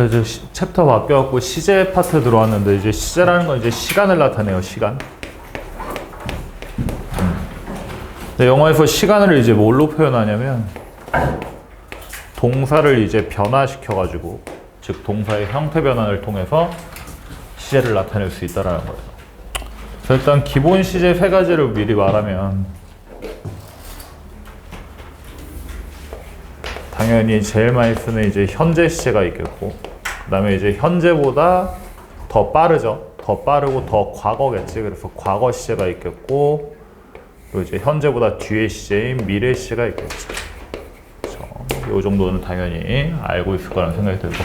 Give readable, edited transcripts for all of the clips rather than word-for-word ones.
이제 챕터 바뀌어갖고 시제 파트 들어왔는데, 이제 시제라는 건 이제 시간을 나타내요, 시간. 근데 영어에서 시간을 이제 뭘로 표현하냐면, 동사를 이제 변화시켜가지고, 즉 동사의 형태 변환을 통해서 시제를 나타낼 수 있다라는 거예요. 그래서 일단 기본 시제 3가지를 미리 말하면, 당연히 제일 많이 쓰는 이제 현재 시제가 있겠고, 그 다음에 이제 현재보다 더 빠르죠. 더 빠르고 더 과거겠지. 그래서 과거 시제가 있겠고, 그리고 이제 현재보다 뒤의 시제인 미래 시제가 있겠죠. 그렇죠. 이 정도는 당연히 알고 있을 거라는 생각이 들고,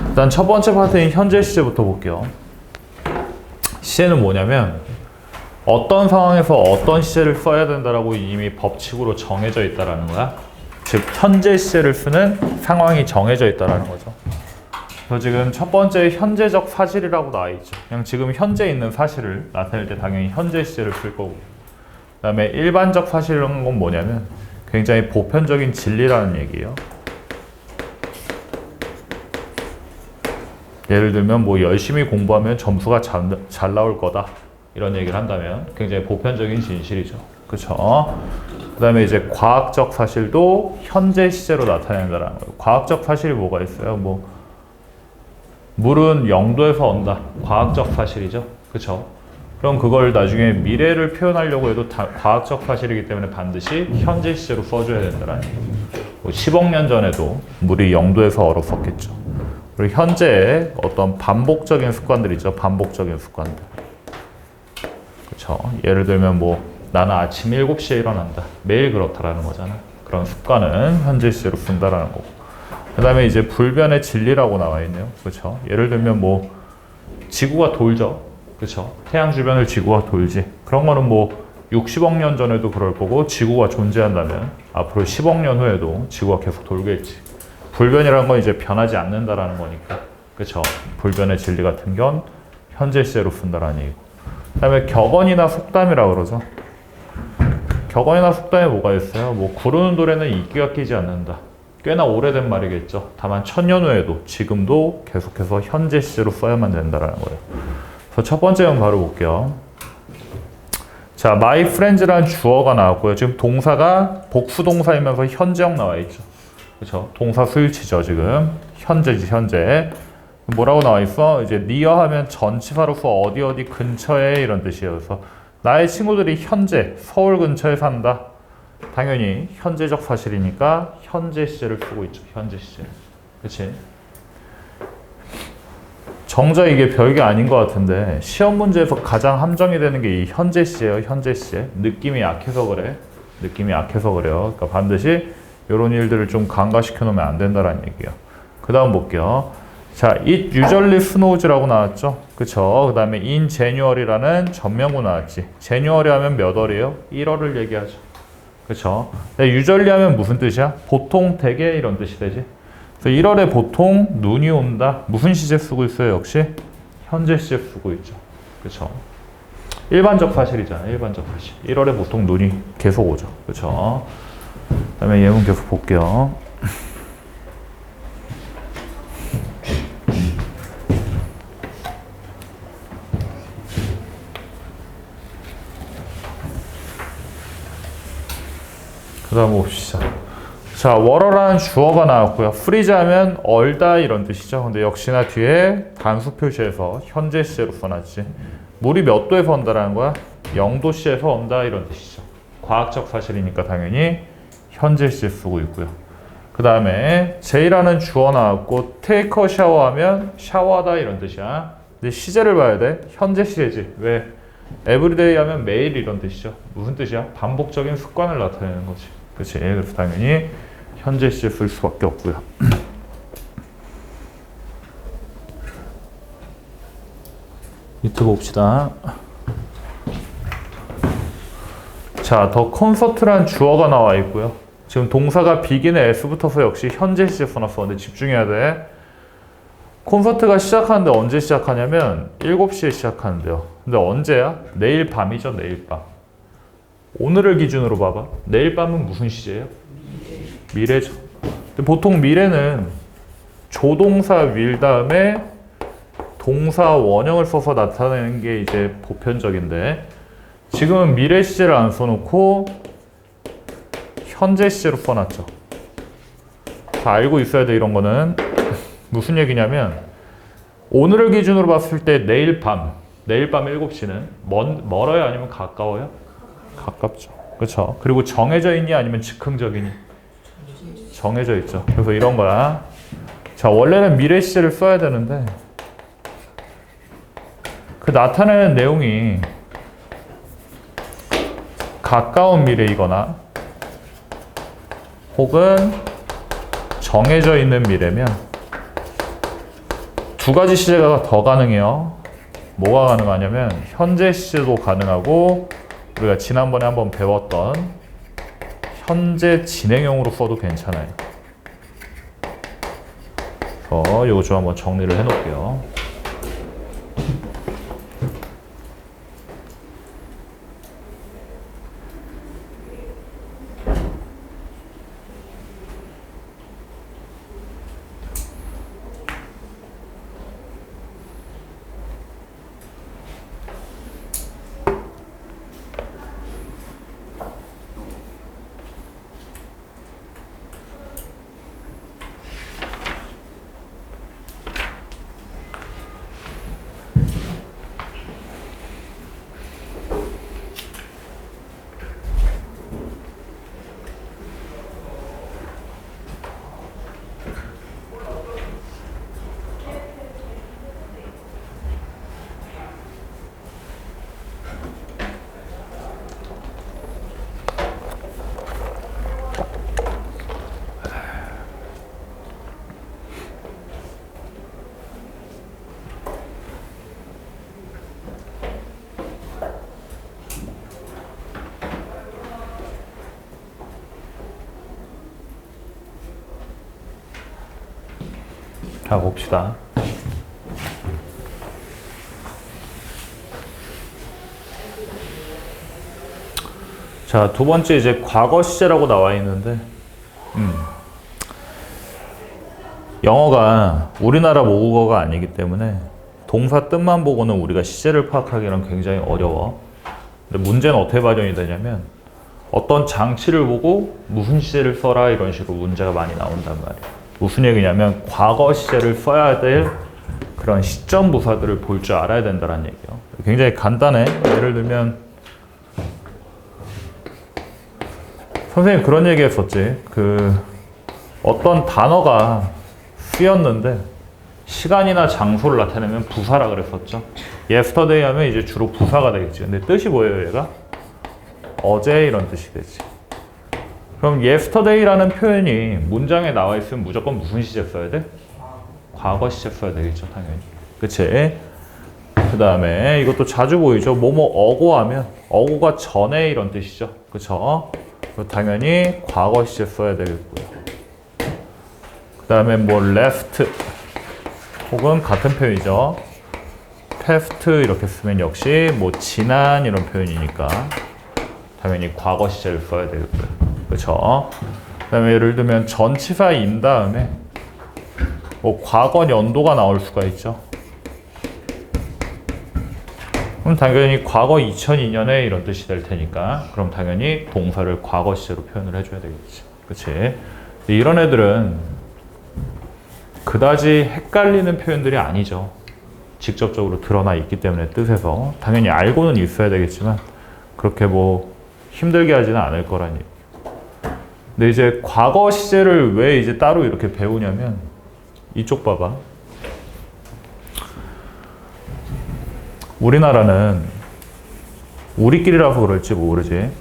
일단 첫 번째 파트인 현재 시제부터 볼게요. 시제는 뭐냐면 어떤 상황에서 어떤 시제를 써야 된다라고 이미 법칙으로 정해져 있다라는 거야. 즉 현재 시제를 쓰는 상황이 정해져 있다라는 거죠. 그래서 지금 첫 번째 현재적 사실이라고 나와 있죠. 그냥 지금 현재 있는 사실을 나타낼 때 당연히 현재 시제를 쓸 거고, 그 다음에 일반적 사실이라는 건 뭐냐면 굉장히 보편적인 진리라는 얘기예요. 예를 들면 뭐 열심히 공부하면 점수가 잘 나올 거다, 이런 얘기를 한다면 굉장히 보편적인 진실이죠. 그렇죠? 그 다음에 이제 과학적 사실도 현재 시제로 나타낸다라는 거예요. 과학적 사실이 뭐가 있어요? 뭐 물은 0도에서 온다, 과학적 사실이죠. 그렇죠? 그럼 그걸 나중에 미래를 표현하려고 해도 다 과학적 사실이기 때문에 반드시 현재 시제로 써줘야 된다라는 얘기예요. 뭐 10억 년 전에도 물이 0도에서 얼었었겠죠. 그리고 현재의 어떤 반복적인 습관들이죠. 반복적인 습관들. 그렇죠? 예를 들면 뭐 나는 아침 7시에 일어난다. 매일 그렇다라는 거잖아. 그런 습관은 현재 시제로 쓴다라는 거고. 그 다음에 이제 불변의 진리라고 나와 있네요. 그렇죠? 예를 들면 뭐 지구가 돌죠. 그렇죠? 태양 주변을 지구가 돌지. 그런 거는 뭐 60억 년 전에도 그럴 거고, 지구가 존재한다면 앞으로 10억 년 후에도 지구가 계속 돌겠지. 불변이라는 건 이제 변하지 않는다라는 거니까. 그렇죠? 불변의 진리 같은 건 현재 시제로 쓴다라는 얘기고. 그 다음에 격언이나 속담이라고 그러죠. 격언이나 속담에 뭐가 있어요? 뭐 구르는 돌에는 이끼가 끼지 않는다. 꽤나 오래된 말이겠죠. 다만 1000년 후에도 지금도 계속해서 현재 시제로 써야만 된다라는 거예요. 그래서 첫 번째는 바로 볼게요. 자, my friends라는 주어가 나왔고요. 지금 동사가 복수동사이면서 현재형 나와 있죠. 그렇죠? 동사 수일치죠. 지금 현재지, 현재. 뭐라고 나와 있어? 이제 near 하면 전치사로서 어디 어디 근처에, 이런 뜻이에요. 그래서 나의 친구들이 현재 서울 근처에 산다. 당연히 현재적 사실이니까 현재 시제를 쓰고 있죠. 현재 시제를. 그렇지? 정작 이게 별게 아닌 것 같은데 시험 문제에서 가장 함정이 되는 게 이 현재 시제예요. 현재 시제. 느낌이 약해서 그래. 느낌이 약해서 그래요. 그러니까 반드시 이런 일들을 좀 간과시켜 놓으면 안 된다라는 얘기예요. 그 다음 볼게요. 자, it usually snows라고 나왔죠. 그쵸? 그 다음에 in January라는 전명구 나왔지. January 하면 몇 월이에요? 1월을 얘기하죠. 그쵸? usually 하면 무슨 뜻이야? 보통, 대개, 이런 뜻이 되지. 그래서 1월에 보통 눈이 온다. 무슨 시제 쓰고 있어요? 역시 현재 시제 쓰고 있죠. 그쵸? 일반적 사실이잖아요. 일반적 사실. 1월에 보통 눈이 계속 오죠. 그쵸? 그 다음에 예문 계속 볼게요. 그 다음 봅시다. 자, 워러라는 주어가 나왔고요. freeze 하면 얼다, 이런 뜻이죠. 근데 역시나 뒤에 단수 표시해서 현재 시제로 써놨지. 물이 몇 도에서 온다라는 거야? 0도씨에서 온다, 이런 뜻이죠. 과학적 사실이니까 당연히 현재 시제 쓰고 있고요. 그 다음에 J라는 주어 나왔고 take a shower 하면 샤워하다, 이런 뜻이야. 근데 시제를 봐야 돼. 현재 시제지. 왜? everyday 하면 매일, 이런 뜻이죠. 무슨 뜻이야? 반복적인 습관을 나타내는 거지. 그렇지? 그래서 당연히 현재 시제 쓸 수밖에 없고요. 밑에 봅시다. 자, 더 콘서트란 주어가 나와 있고요. 지금 동사가 beg인에 s 붙어서 역시 현재 시제 써놨어. 근데 집중해야 돼. 콘서트가 시작하는데 언제 시작하냐면 7시에 시작하는데요. 근데 언제야? 내일 밤이죠. 내일 밤. 오늘을 기준으로 봐봐. 내일 밤은 무슨 시제예요? 미래죠. 근데 보통 미래는 조동사 will 다음에 동사 원형을 써서 나타내는 게 이제 보편적인데 지금은 미래 시제를 안 써놓고 현재 시제로 써놨죠. 다 알고 있어야 돼. 이런 거는 무슨 얘기냐면 오늘을 기준으로 봤을 때 내일 밤 7시는 멀어요 아니면 가까워요? 가깝죠. 그렇죠. 그리고 정해져 있니 아니면 즉흥적이니? 정해져 있죠. 그래서 이런 거야. 자, 원래는 미래 시제를 써야 되는데 그 나타내는 내용이 가까운 미래이거나 혹은 정해져 있는 미래면 두 가지 시제가 더 가능해요. 뭐가 가능하냐면 현재 시제도 가능하고 우리가 지난번에 한번 배웠던 현재 진행형으로 써도 괜찮아요. 그래서 이거 좀 한번 정리를 해놓을게요. 자, 봅시다. 자, 두 번째 이제 과거 시제라고 나와 있는데, 영어가 우리나라 모국어가 아니기 때문에 동사 뜻만 보고는 우리가 시제를 파악하기는 굉장히 어려워. 근데 문제는 어떻게 발현이 되냐면 어떤 장치를 보고 무슨 시제를 써라 이런 식으로 문제가 많이 나온단 말이야. 무슨 얘기냐면 과거 시제를 써야 될 그런 시점 부사들을 볼 줄 알아야 된다는 얘기예요. 굉장히 간단해. 예를 들면 선생님 그런 얘기 했었지. 어떤 단어가 쓰였는데 시간이나 장소를 나타내면 부사라 그랬었죠. yesterday 하면 이제 주로 부사가 되겠지. 근데 뜻이 뭐예요, 얘가? 어제 이런 뜻이 되지. 그럼 yesterday라는 표현이 문장에 나와 있으면 무조건 무슨 시제 써야 돼? 과거 시제 써야 되겠죠, 당연히. 그치? 그 다음에 이것도 자주 보이죠. 뭐뭐 어고 하면 어고가 전에 이런 뜻이죠. 그쵸? 당연히 과거 시제 써야 되겠고요. 그 다음에 뭐 left 혹은 같은 표현이죠. past 이렇게 쓰면 역시 뭐 지난 이런 표현이니까 당연히 과거 시제를 써야 되겠고요. 그렇죠? 그다음에 예를 들면 전치사인 다음에 뭐 과거 연도가 나올 수가 있죠. 그럼 당연히 과거 2002년에 이런 뜻이 될 테니까 그럼 당연히 동사를 과거 시제로 표현을 해줘야 되겠지. 그렇지? 이런 애들은 그다지 헷갈리는 표현들이 아니죠. 직접적으로 드러나 있기 때문에 뜻에서 당연히 알고는 있어야 되겠지만 그렇게 뭐 힘들게 하지는 않을 거라니. 근데 이제 과거 시제를 왜 이제 따로 이렇게 배우냐면 이쪽 봐봐. 우리나라는 우리끼리라서 그럴지 모르지.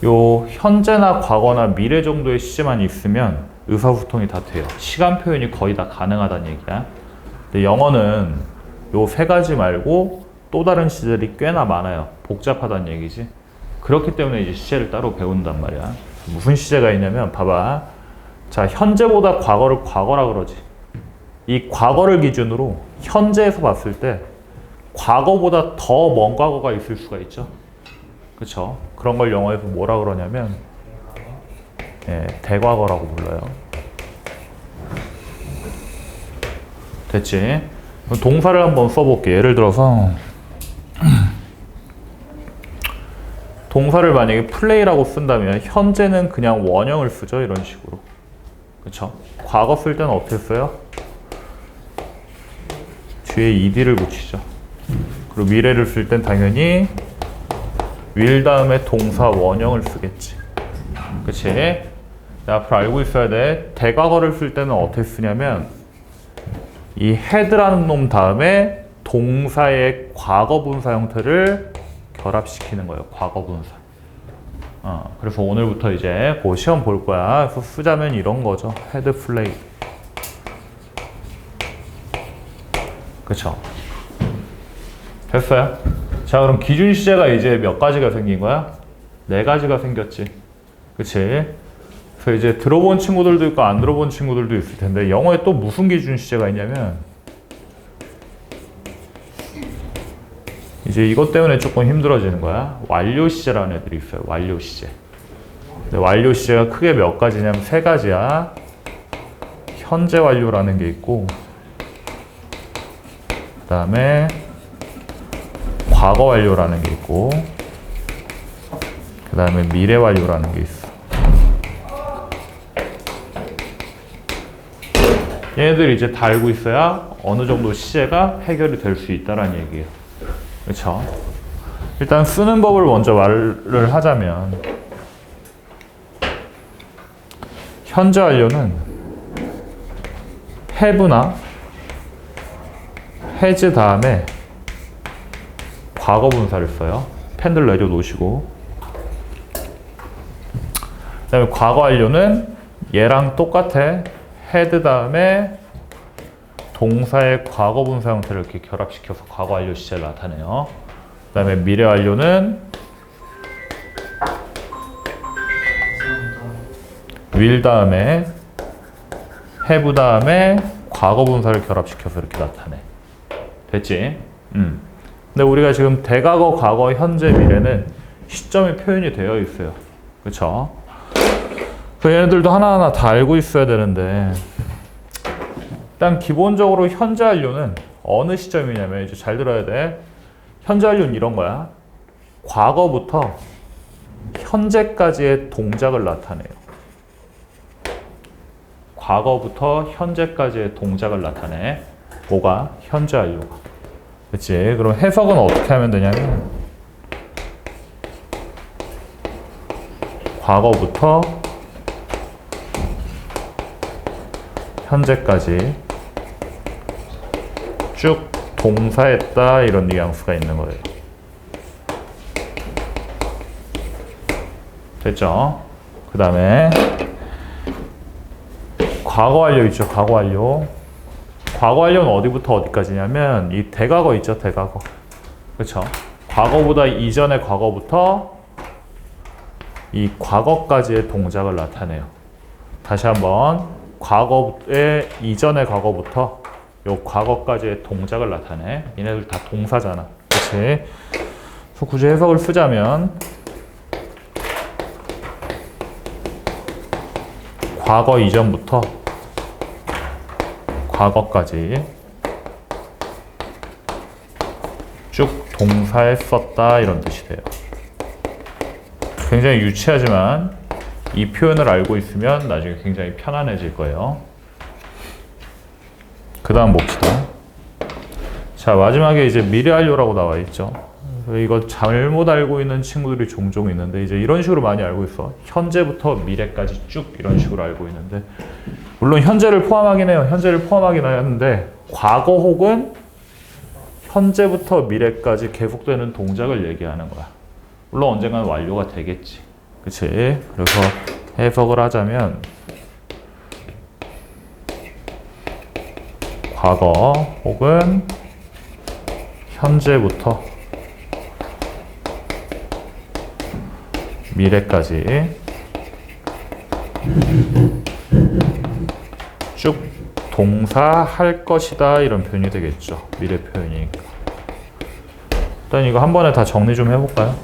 요 현재나 과거나 미래 정도의 시제만 있으면 의사소통이 다 돼요. 시간 표현이 거의 다 가능하다는 얘기야. 근데 영어는 요 세 가지 말고 또 다른 시제들이 꽤나 많아요. 복잡하다는 얘기지. 그렇기 때문에 이제 시제를 따로 배운단 말이야. 무슨 시제가 있냐면 봐봐. 자, 현재보다 과거를 과거라 그러지. 이 과거를 기준으로 현재에서 봤을 때 과거보다 더 먼 과거가 있을 수가 있죠. 그렇죠? 그런 걸 영어에서 뭐라 그러냐면 대과거라고 불러요. 됐지? 동사를 한번 써볼게. 예를 들어서 동사를 만약에 플레이라고 쓴다면 현재는 그냥 원형을 쓰죠. 이런 식으로. 그쵸? 과거 쓸 때는 어떻게 써요? 뒤에 ed를 붙이죠. 그리고 미래를 쓸 땐 당연히 will 다음에 동사 원형을 쓰겠지. 그치? 앞으로 알고 있어야 돼. 대과거를 쓸 때는 어떻게 쓰냐면 이 had라는 놈 다음에 동사의 과거분사 형태를 결합시키는 거예요. 과거분사. 그래서 오늘부터 이제 그 시험 볼 거야. 그래서 쓰자면 이런 거죠. had played. 그쵸? 됐어요? 자, 그럼 기준 시제가 이제 몇 가지가 생긴 거야? 4가지가 생겼지. 그치? 그래서 이제 들어본 친구들도 있고 안 들어본 친구들도 있을 텐데 영어에 또 무슨 기준 시제가 있냐면 이제 이것 때문에 조금 힘들어지는 거야. 완료 시제라는 애들이 있어요. 완료 시제. 근데 완료 시제가 크게 몇 가지냐면 3가지야. 현재 완료라는 게 있고 그 다음에 과거 완료라는 게 있고 그 다음에 미래 완료라는 게 있어. 얘네들이 이제 다 알고 있어야 어느 정도 시제가 해결이 될 수 있다라는 얘기예요. 그렇죠? 일단 쓰는 법을 먼저 말을 하자면 현재 완료는 have나 has 다음에 과거 분사를 써요. 펜들 내려놓으시고 그 다음에 과거 완료는 얘랑 똑같아. had 다음에 동사의 과거 분사 형태를 이렇게 결합시켜서 과거 완료 시제를 나타내요. 그 다음에 미래 완료는 will 다음에 have 다음에 과거 분사를 결합시켜서 이렇게 나타내. 됐지? 근데 우리가 지금 대과거, 과거, 현재, 미래는 시점이 표현이 되어 있어요. 그쵸? 그 얘네들도 하나하나 다 알고 있어야 되는데 일단 기본적으로 현재 완료는 어느 시점이냐면 이제 잘 들어야 돼. 현재 완료는 이런 거야. 과거부터 현재까지의 동작을 나타내요. 과거부터 현재까지의 동작을 나타내. 뭐가? 현재 완료가. 그치? 그럼 해석은 어떻게 하면 되냐면 과거부터 현재까지 쭉 동사했다 이런 뉘앙스가 있는 거예요. 됐죠? 그 다음에 과거 완료 있죠. 과거 완료. 과거 완료는 어디부터 어디까지냐면 이 대과거 있죠. 대과거. 그렇죠? 과거보다 이전의 과거부터 이 과거까지의 동작을 나타내요. 다시 한번 과거의 이전의 과거부터 요 과거까지의 동작을 나타내. 얘네들 다 동사잖아. 그치? 그래서 굳이 해석을 쓰자면 과거 이전부터 과거까지 쭉 동사했었다 이런 뜻이 돼요. 굉장히 유치하지만 이 표현을 알고 있으면 나중에 굉장히 편안해질 거예요. 그 다음 봅시다. 자, 마지막에 이제 미래 완료라고 나와 있죠. 이거 잘못 알고 있는 친구들이 종종 있는데 이제 이런 식으로 많이 알고 있어. 현재부터 미래까지 쭉 이런 식으로 알고 있는데 물론 현재를 포함하긴 해요. 현재를 포함하긴 하는데 과거 혹은 현재부터 미래까지 계속되는 동작을 얘기하는 거야. 물론 언젠가는 완료가 되겠지. 그치? 그래서 해석을 하자면 과거 혹은 현재부터 미래까지 쭉 동사할 것이다 이런 표현이 되겠죠. 미래 표현이니까. 일단 이거 한 번에 다 정리 좀 해볼까요?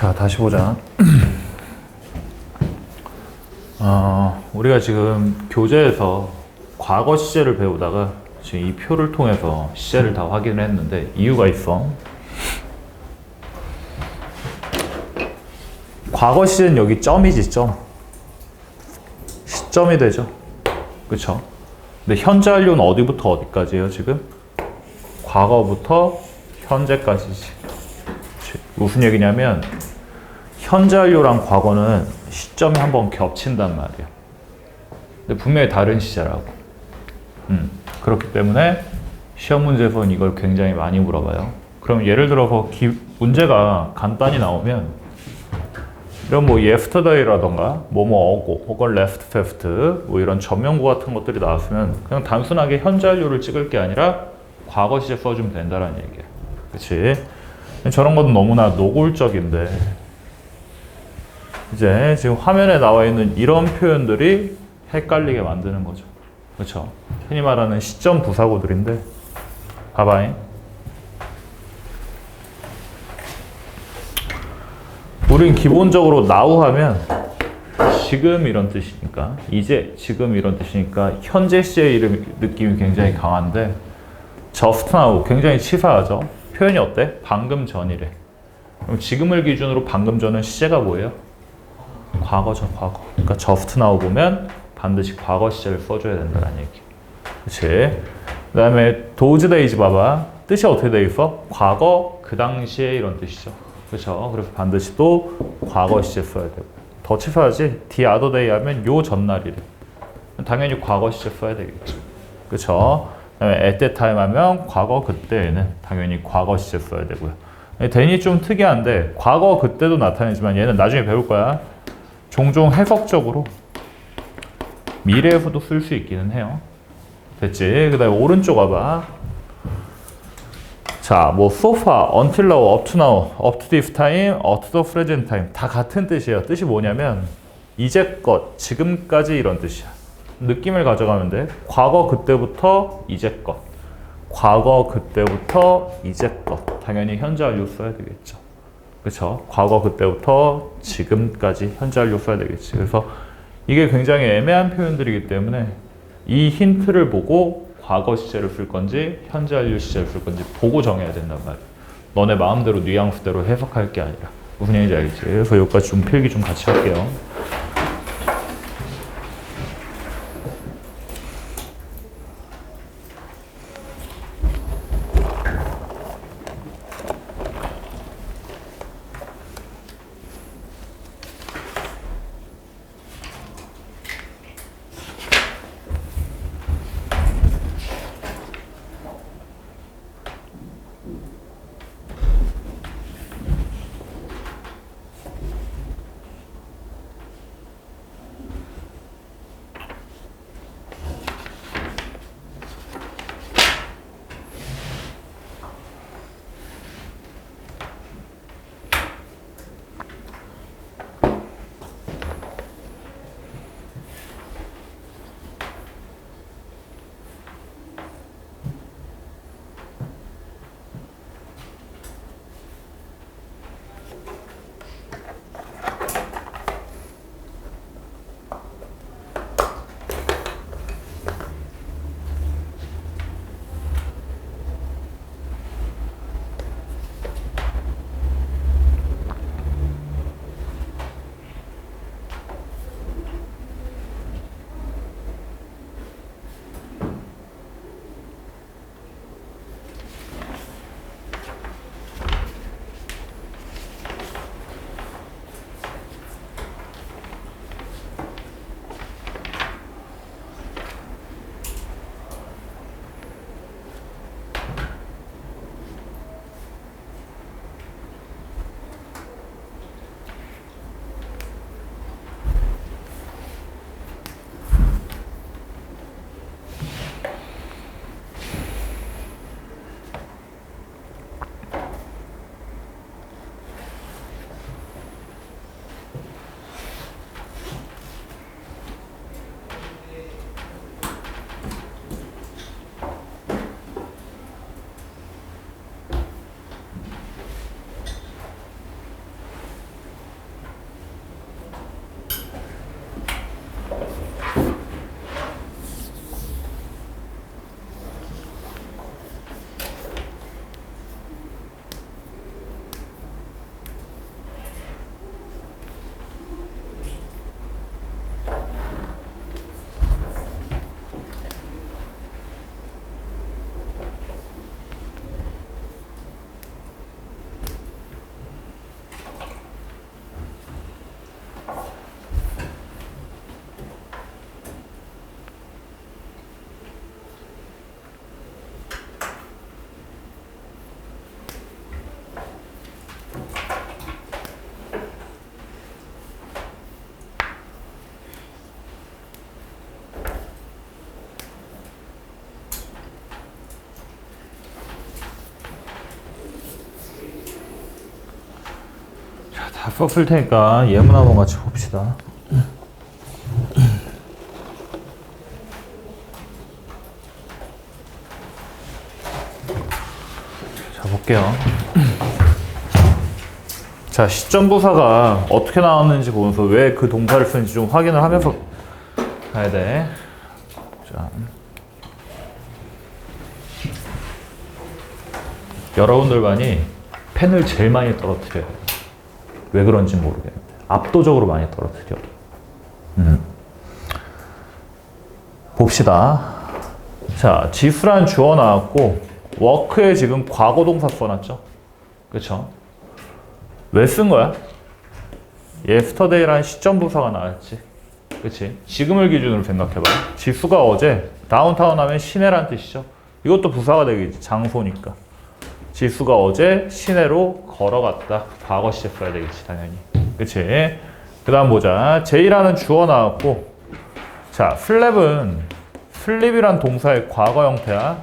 자, 다시 보자. 우리가 지금 교재에서 과거 시제를 배우다가 지금 이 표를 통해서 시제를 다 확인을 했는데 이유가 있어. 과거 시제는 여기 점이지, 점. 시점이 되죠. 그쵸? 근데 현재 완료는 어디부터 어디까지예요, 지금? 과거부터 현재까지지. 무슨 얘기냐면 현재 완료랑 과거는 시점이 한번 겹친단 말이야. 근데 분명히 다른 시제라고. 그렇기 때문에 시험 문제에서는 이걸 굉장히 많이 물어봐요. 그럼 예를 들어서 문제가 간단히 나오면 이런 뭐 yesterday라던가 뭐뭐 어고 혹은 left fast 뭐 이런 전면구 같은 것들이 나왔으면 그냥 단순하게 현재 완료를 찍을 게 아니라 과거 시제 써주면 된다는 얘기야. 그치? 저런 건 너무나 노골적인데 이제 지금 화면에 나와 있는 이런 표현들이 헷갈리게 만드는 거죠. 그렇죠? 흔히 말하는 시점 부사구들인데 봐봐잉. 우린 기본적으로 now 하면 지금 이런 뜻이니까 이제 지금 이런 뜻이니까 현재 시의 이름 느낌이 굉장히 강한데 just now 굉장히 치사하죠. 표현이 어때? 방금 전이래. 그럼 지금을 기준으로 방금 전은 시제가 뭐예요? 과거죠, 과거. 그러니까 just now 보면 반드시 과거 시제를 써줘야 된다는 얘기. 그치? 그 다음에 those days 봐봐. 뜻이 어떻게 돼 있어? 과거, 그 당시에 이런 뜻이죠. 그렇죠? 그래서 반드시 또 과거 시제 써야 되고. 더 치사하지? the other day 하면 요 전날이래. 당연히 과거 시제 써야 되겠죠. 그렇죠? 그다음에 at that time 하면 과거 그때에는 당연히 과거 시제 써야 되고요. then이 좀 특이한데 과거 그때도 나타내지만 얘는 나중에 배울 거야. 종종 해석적으로 미래에서도 쓸 수 있기는 해요. 됐지? 그 다음에 오른쪽 와봐. 자, 뭐 so far, until now, up to now, up to this time, up to the present time 다 같은 뜻이에요. 뜻이 뭐냐면 이제껏, 지금까지 이런 뜻이야. 느낌을 가져가면 돼. 과거 그때부터 이제껏, 과거 그때부터 이제껏. 당연히 현재 완료 써야 되겠죠. 그렇죠? 과거 그때부터 지금까지 현재 완료 써야 되겠지. 그래서 이게 굉장히 애매한 표현들이기 때문에 이 힌트를 보고 과거 시제를 쓸 건지 현재 완료 시제를 쓸 건지 보고 정해야 된단 말이야. 너네 마음대로 뉘앙스대로 해석할 게 아니라. 무슨 얘기인지 알겠지? 그래서 여기까지 좀 필기 좀 같이 할게요. 다 썼을 테니까 예문 한번 같이 봅시다. 자, 볼게요. 자, 시점 부사가 어떻게 나왔는지 보면서 왜 그 동사를 쓰는지 좀 확인을 하면서 가야 돼. 자, 여러분들 반이 펜을 제일 많이 떨어뜨려요. 왜 그런지 모르겠는데 압도적으로 많이 떨어뜨려. 봅시다. 자, 지수란 주어 나왔고 워크에 지금 과거 동사 써놨죠. 그쵸? 왜 쓴 거야? yesterday라는 시점 부사가 나왔지. 그치? 지금을 기준으로 생각해봐. 지수가 어제 다운타운 하면 시내란 뜻이죠. 이것도 부사가 되겠지. 장소니까. 지수가 어제 시내로 걸어갔다. 과거 시제 써야 되겠지, 당연히. 그치? 그 다음 보자. J라는 주어 나왔고, 자, 슬랩은 슬립이란 동사의 과거 형태야.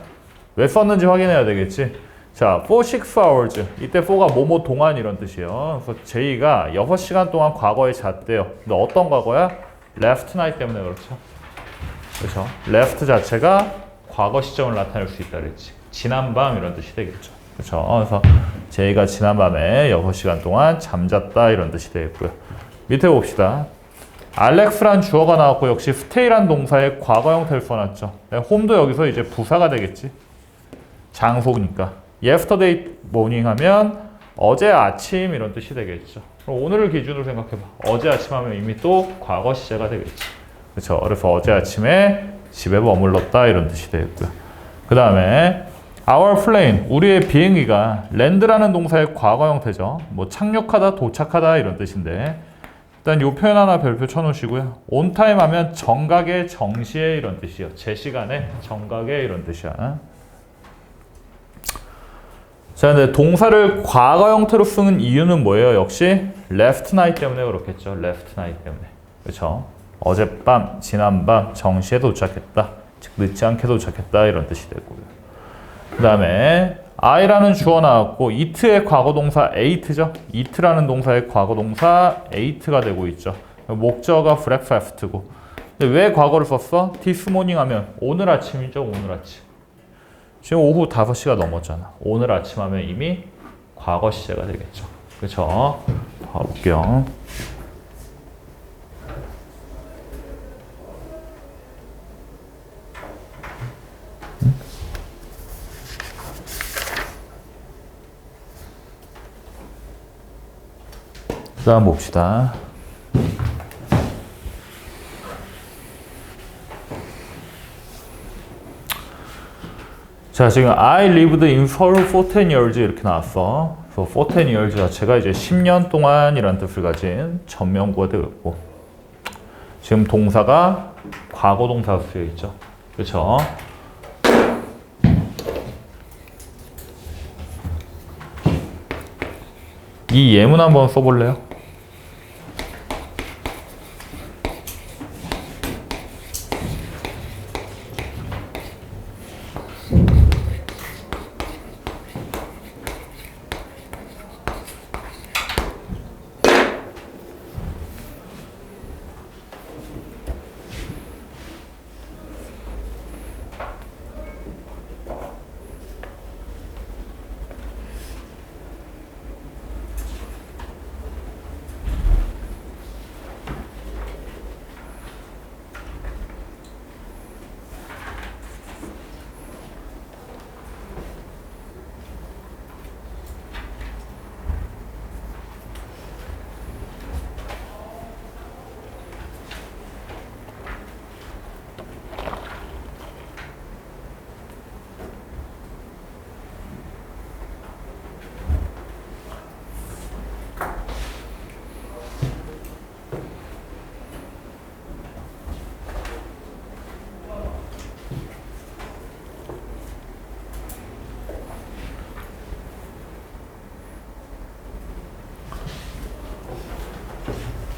왜 썼는지 확인해야 되겠지? 자, for 6 hours. 이때 for가 뭐뭐 동안 이런 뜻이에요. 그래서 J가 6시간 동안 과거에 잤대요. 근데 어떤 과거야? left night 때문에 그렇죠. 그렇죠? left 자체가 과거 시점을 나타낼 수 있다 그랬지. 지난밤 이런 뜻이 되겠죠. 그렇죠? 그래서 J가 지난밤에 6시간 동안 잠잤다 이런 뜻이 되겠고요. 밑에 봅시다. 알렉스란 주어가 나왔고 역시 stay란 동사의 과거 형태를 써놨죠. home도 여기서 이제 부사가 되겠지. 장소니까. yesterday morning 하면 어제 아침 이런 뜻이 되겠죠. 그럼 오늘을 기준으로 생각해봐. 어제 아침 하면 이미 또 과거 시제가 되겠지. 그렇죠? 그래서 어제 아침에 집에 머물렀다 이런 뜻이 되겠고요. 그 다음에 our plane, 우리의 비행기가 land라는 동사의 과거 형태죠. 뭐 착륙하다, 도착하다 이런 뜻인데 일단 이 표현 하나 별표 쳐놓으시고요. on time 하면 정각에, 정시에 이런 뜻이에요. 제 시간에, 정각에 이런 뜻이야. 자, 근데 동사를 과거 형태로 쓰는 이유는 뭐예요? 역시 left night 때문에 그렇겠죠. left night 때문에. 그렇죠? 어젯밤, 지난밤, 정시에 도착했다. 즉 늦지 않게 도착했다 이런 뜻이 되고요. 그 다음에 I라는 주어 나왔고 eat의 과거 동사 ate죠. eat라는 동사의 과거 동사 ate가 되고 있죠. 목적어가 breakfast고. 근데 왜 과거를 썼어? this morning 하면 오늘 아침이죠. 오늘 아침. 지금 오후 5시가 넘었잖아. 오늘 아침 하면 이미 과거 시제가 되겠죠. 그렇죠? 봐볼게요. 그 다음 봅시다. 자, 지금 I lived in Seoul for 10 years 이렇게 나왔어. 그래서 for 10 years 자체가 이제 10년 동안이라는 뜻을 가진 전면구가 되겠고 지금 동사가 과거 동사로 쓰여 있죠. 그렇죠? 이 예문 한번 써볼래요?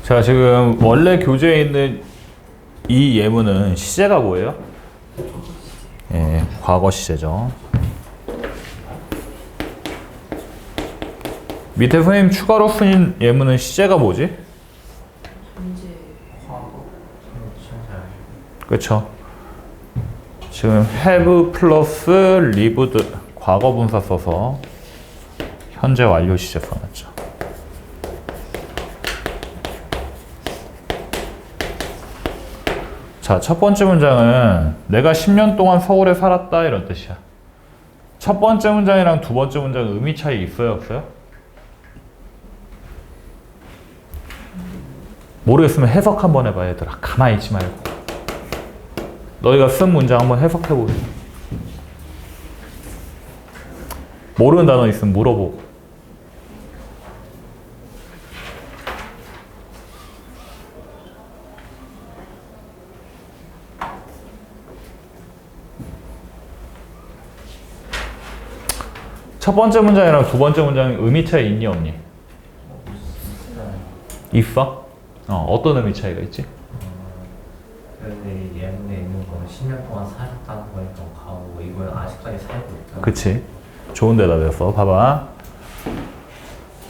자, 지금 원래 교재에 있는 이 예문은 시제가 뭐예요? 예, 과거 시제죠. 밑에 선생님 추가로 쓴 예문은 시제가 뭐지? 현재 과거 현재 그쵸? 지금 have 플러스 lived 과거 분사 써서 현재 완료 시제 써놨죠. 자, 첫 번째 문장은 내가 10년 동안 서울에 살았다 이런 뜻이야. 첫 번째 문장이랑 두 번째 문장은 의미 차이 있어요, 없어요? 모르겠으면 해석 한번 해봐, 얘들아. 가만히 있지 말고. 너희가 쓴 문장 한번 해석해보세요. 모르는 단어 있으면 물어보고. 첫 번째 문장이랑 두 번째 문장은 의미 차이 있니 없니? 있어? 어떤 의미 차이가 있지? 근데 예문에 있는 거는 10년 동안 살았다는 거니까 과거고 이거는 아직까지 살고 있다. 그치? 좋은 대답이었어. 봐봐.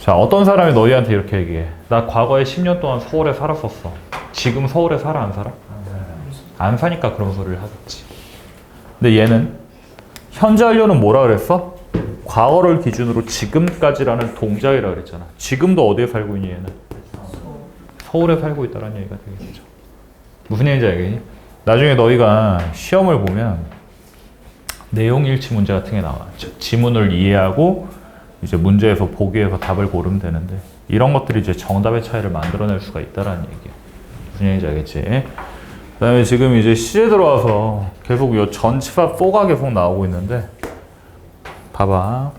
자, 어떤 사람이 너희한테 이렇게 얘기해. 나 과거에 10년 동안 서울에 살았었어. 지금 서울에 살아, 안 살아? 안 사니까 그런 소리를 하겠지. 근데 얘는 현재 완료는 뭐라 그랬어? 과거를 기준으로 지금까지라는 동작이라 그랬잖아. 지금도 어디에 살고 있니 얘는? 서울에 살고 있다는 얘기가 되겠죠. 무슨 얘기인지 알겠니? 나중에 너희가 시험을 보면 내용 일치 문제 같은 게 나와. 즉 지문을 이해하고 이제 문제에서 보기에서 답을 고르면 되는데 이런 것들이 이제 정답의 차이를 만들어낼 수가 있다라는 얘기야. 무슨 얘기인지 알겠지? 그다음에 지금 이제 시제 들어와서 계속 이 전치사 4가 계속 나오고 있는데 봐봐.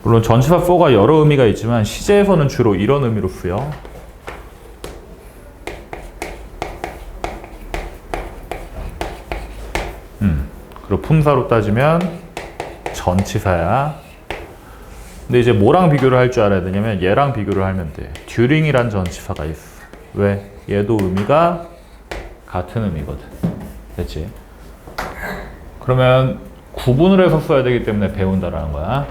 물론 전치사 4가 여러 의미가 있지만 시제에서는 주로 이런 의미로 쓰여. 그리고 품사로 따지면 전치사야. 근데 이제 뭐랑 비교를 할 줄 알아야 되냐면 얘랑 비교를 하면 돼. during이란 전치사가 있어. 왜? 얘도 의미가 같은 의미거든. 됐지? 그러면 구분을 해서 써야 되기 때문에 배운다라는 거야.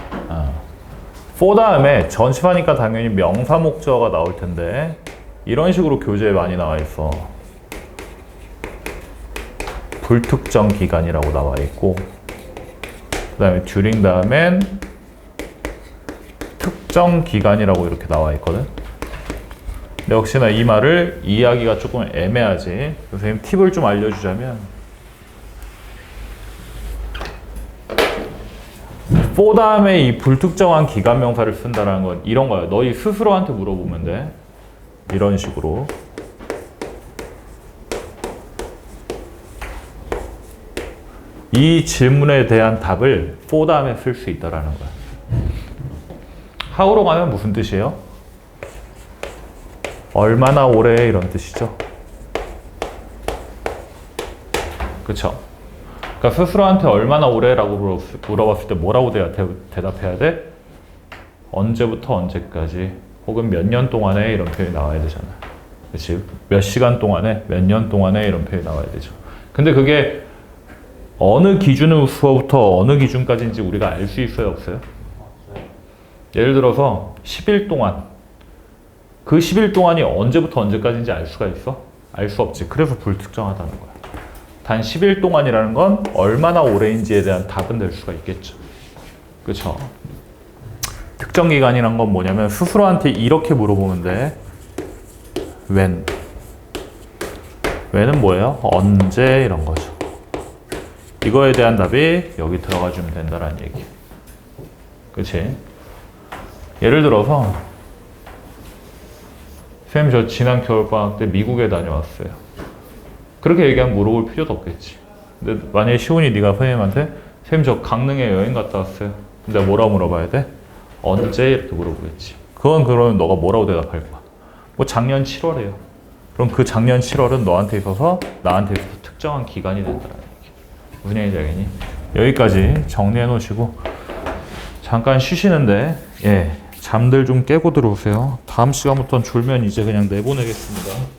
for 다음에 전치사니까 당연히 명사 목적어가 나올 텐데 이런 식으로 교재에 많이 나와 있어. 불특정 기간이라고 나와 있고 그 다음에 during 다음엔 특정 기간이라고 이렇게 나와 있거든. 근데 역시나 이 말을 이해하기가 조금 애매하지. 선생님 팁을 좀 알려주자면 for 다음에 이 불특정한 기간 명사를 쓴다는 건 이런 거야. 너희 스스로한테 물어보면 돼. 이런 식으로. 이 질문에 대한 답을 for 다음에 쓸 수 있다라는 거야. how로 가면 무슨 뜻이에요? 얼마나 오래 이런 뜻이죠. 그쵸? 그러니까 스스로한테 얼마나 오래라고 물어봤을 때 뭐라고 대답해야 돼? 언제부터 언제까지 혹은 몇 년 동안에 이런 표현이 나와야 되잖아. 그치? 몇 시간 동안에 몇 년 동안에 이런 표현이 나와야 되죠. 근데 그게 어느 기준으로부터 어느 기준까지인지 우리가 알 수 있어요, 없어요? 예를 들어서 10일 동안 그 10일 동안이 언제부터 언제까지인지 알 수가 있어? 알 수 없지. 그래서 불특정하다는 거야. 단 10일 동안이라는 건 얼마나 오래인지에 대한 답은 될 수가 있겠죠. 그렇죠? 특정 기간이란 건 뭐냐면 스스로한테 이렇게 물어보면 돼. when. when은 뭐예요? 언제 이런 거죠. 이거에 대한 답이 여기 들어가 주면 된다라는 얘기. 그치? 예를 들어서 쌤 저 지난 겨울방학 때 미국에 다녀왔어요. 그렇게 얘기하면 물어볼 필요도 없겠지. 근데 만약에 시훈이 네가 선생님한테 쌤 저 강릉에 여행 갔다 왔어요. 근데 뭐라고 물어봐야 돼? 언제? 이렇게 물어보겠지. 그러면 너가 뭐라고 대답할 거야? 뭐 작년 7월에요. 그럼 그 작년 7월은 너한테 있어서 나한테 있어서 특정한 기간이 된다는 얘기. 무슨 얘기인지 알겠니? 여기까지 정리해 놓으시고 잠깐 쉬시는데 잠들 좀 깨고 들어오세요. 다음 시간부터는 졸면 이제 그냥 내보내겠습니다.